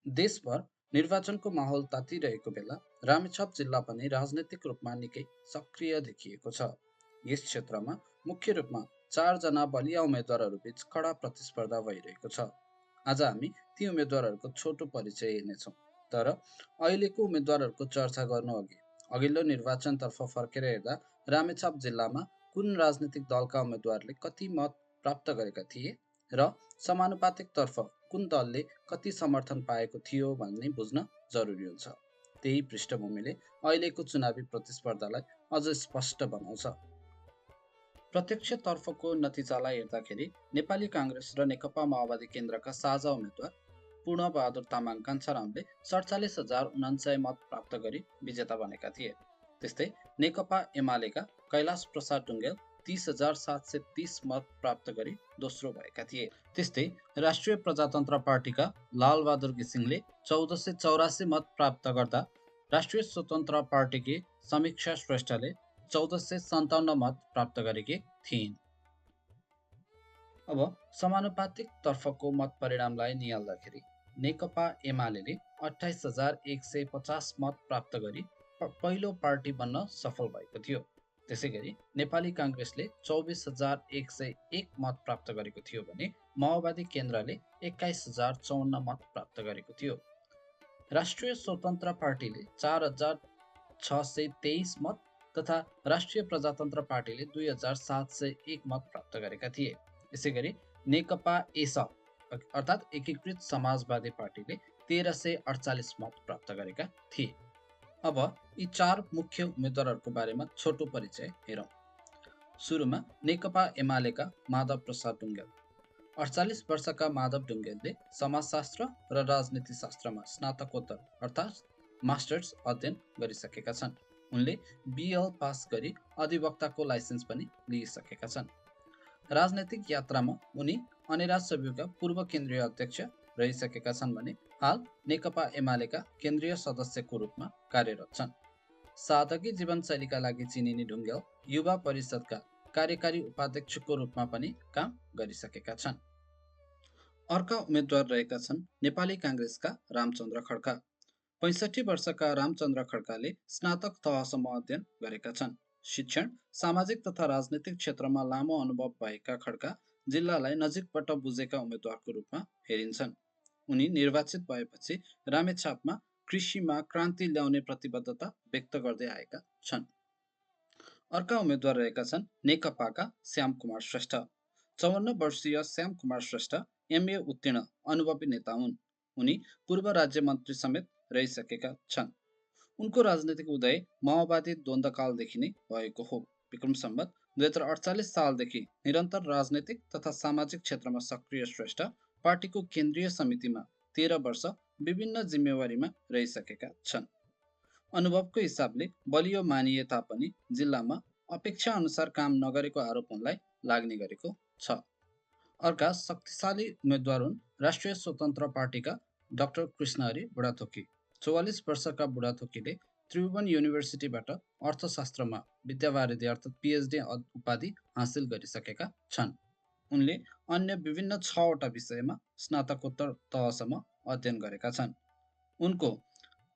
देशभर निर्वाचनको माहौल तातिरहेको बेला रामेछाप जिल्ला पनि राजनैतिक रूपमा निकै सक्रिय देखिएको छ। यस क्षेत्रमा मुख्य रूपमा 4 जना बलिया उम्मेद्वारहरू बीच कडा प्रतिस्पर्धा भइरहेको छ। आज हामी ती उम्मेद्वारहरूको छोटो परिचय हेर्नेछौँ। तर अहिलेको उम्मेद्वारहरूको चर्चा गर्नु अघि अघिल्लो निर्वाचनतर्फ फर्केर हेर्दा रामेछाप जिल्लामा कुन राजनीतिक दलका उम्मेद्वारले कति मत प्राप्त गरेका थिए र समानुपातिक तर्फ कुन दलले कति समर्थन पाएको थियो भन्ने बुझ्न जरुरी हुन्छ। त्यही पृष्ठभूमिले अहिलेको चुनावी प्रतिस्पर्धालाई अझ स्पष्ट बनाउँछ। प्रत्यक्षतर्फको नतिजालाई हेर्दाखेरि नेपाली काङ्ग्रेस र नेकपा माओवादी केन्द्रका साझा उम्मेद्वार पूर्णबहादुर तामाङ कान्छारामले ४७,०९९ मत प्राप्त गरी विजेता बनेका थिए। त्यस्तै नेकपा एमालेका कैलाश प्रसाद ढुङ्गेल 30,730 मत प्राप्त गरी दोस्रो भएका थिए। त्यस्तै राष्ट्रिय प्रजातन्त्र पार्टीका लालबहादुर घिसिङले 1484 मत प्राप्त गर्दा राष्ट्रिय स्वतन्त्र पार्टीकी समीक्षा श्रेष्ठले 1457 मत प्राप्त गरेकी थिइन्। अब समानुपातिक तर्फको मत परिणामलाई निहाल्दाखेरि नेकपा एमाले 28,150 मत प्राप्त गरी पहिलो पार्टी बन्न सफल भएको थियो। त्यसैगरी नेपाली काङ्ग्रेसले 24,101 मत प्राप्त गरेको थियो भने माओवादी केन्द्रले 21,054 मत प्राप्त गरेको थियो। राष्ट्रिय स्वतन्त्र पार्टीले 4,623 मत तथा राष्ट्रिय प्रजातन्त्र पार्टीले 2,701 मत प्राप्त गरेका थिए। यसैगरी नेकपा एसप अर्थात् एकीकृत समाजवादी पार्टीले 1,348 मत प्राप्त गरेका थिए। अब यी 4 मुख्य उम्मेद्वारहरूको बारेमा छोटो परिचय हेरौँ। सुरुमा नेकपा एमालेका माधव प्रसाद ढुङ्गेल। 48 वर्षका माधव ढुङ्गेलले समाजशास्त्र र राजनीति शास्त्रमा स्नातकोत्तर अर्थात् मास्टर्स अध्ययन गरिसकेका छन्। उनले बिएल पास गरी अधिवक्ताको लाइसेन्स पनि लिइसकेका छन्। राजनैतिक यात्रामा उनी अनेरा सभ्युका पूर्व केन्द्रीय अध्यक्ष रहिसकेका छन् भने हाल नेकपा एमालेका केन्द्रीय सदस्यको रूपमा कार्यरत छन्। सादगी जीवनशैलीका लागि चिनिने ढुङ्गेल युवा परिषदका कार्यकारी उपाध्यक्षको रूपमा पनि काम गरिसकेका छन्। अर्का उम्मेद्वार रहेका छन् नेपाली काङ्ग्रेसका रामचन्द्र खड्का। 65 वर्षका रामचन्द्र खड्काले स्नातक तहसम्म अध्ययन गरेका छन्। शिक्षण, सामाजिक तथा राजनैतिक क्षेत्रमा लामो अनुभव भएका खड्का जिल्लालाई नजिकबाट बुझेका उम्मेद्वारको रूपमा हेरिन्छन्। उनी निर्वाचित भएपछि रामेछापमा कृषिमा क्रान्ति ल्याउने प्रतिबद्धता व्यक्त गर्दै आएका छन्। अर्का उम्मेद्वार रहेका छन् नेकपाका श्याम कुमार श्रेष्ठ। 54 वर्षीय श्याम कुमार श्रेष्ठ एमए उत्तीर्ण अनुभवी नेता हुन्। उनी पूर्व राज्य मन्त्री समेत रहिसकेका छन्। उनको राजनीतिक उदय माओवादी द्वन्द्वकालदेखि नै भएको हो। विक्रम सम्वत 2048 सालदेखि निरन्तर राजनैतिक तथा सामाजिक क्षेत्रमा सक्रिय श्रेष्ठ पार्टीको केन्द्रीय समितिमा 13 वर्ष विभिन्न जिम्मेवारीमा रहिसकेका छन्। अनुभवको हिसाबले बलियो मानिए तापनि जिल्लामा अपेक्षा अनुसार काम नगरेको आरोप उनलाई लाग्ने गरेको छ। अर्का शक्तिशाली उम्मेद्वार हुन् राष्ट्रिय स्वतन्त्र पार्टीका डाक्टर कृष्णहरि बुढाथोकी। 44 वर्षका बुढाथोकीले त्रिभुवन युनिभर्सिटीबाट अर्थशास्त्रमा विद्यावारिधि अर्थात् पिएचडी उपाधि हासिल गरिसकेका छन्। उनले अन्य विभिन्न 6वटा विषयमा स्नातकोत्तर तहसम्म अध्ययन गरेका छन्। उनको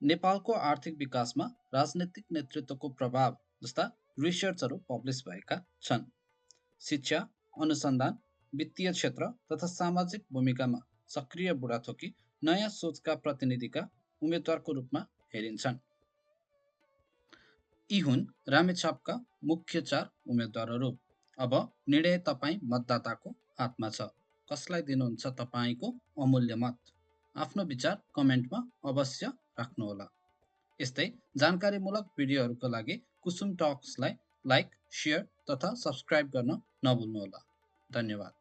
नेपालको आर्थिक विकासमा राजनैतिक नेतृत्वको प्रभाव जस्ता रिसर्चहरू पब्लिस भएका छन्। शिक्षा, अनुसन्धान, वित्तीय क्षेत्र तथा सामाजिक भूमिकामा सक्रिय बुढाथोकी नयाँ सोचका प्रतिनिधिका उम्मेद्वारको रूपमा हेरिन्छन्। यी हुन् रामेछापका मुख्य 4 उम्मेद्वारहरू। अब निर्णय तपाईँ मतदाताको हातमा छ। कसलाई दिनुहुन्छ तपाईँको अमूल्य मत? आफ्नो विचार कमेन्टमा अवश्य राख्नुहोला। यस्तै जानकारीमूलक भिडियोहरूका लागि कुसुम टक्सलाई लाइक, सेयर तथा सब्स्क्राइब गर्न नभुल्नुहोला। धन्यवाद।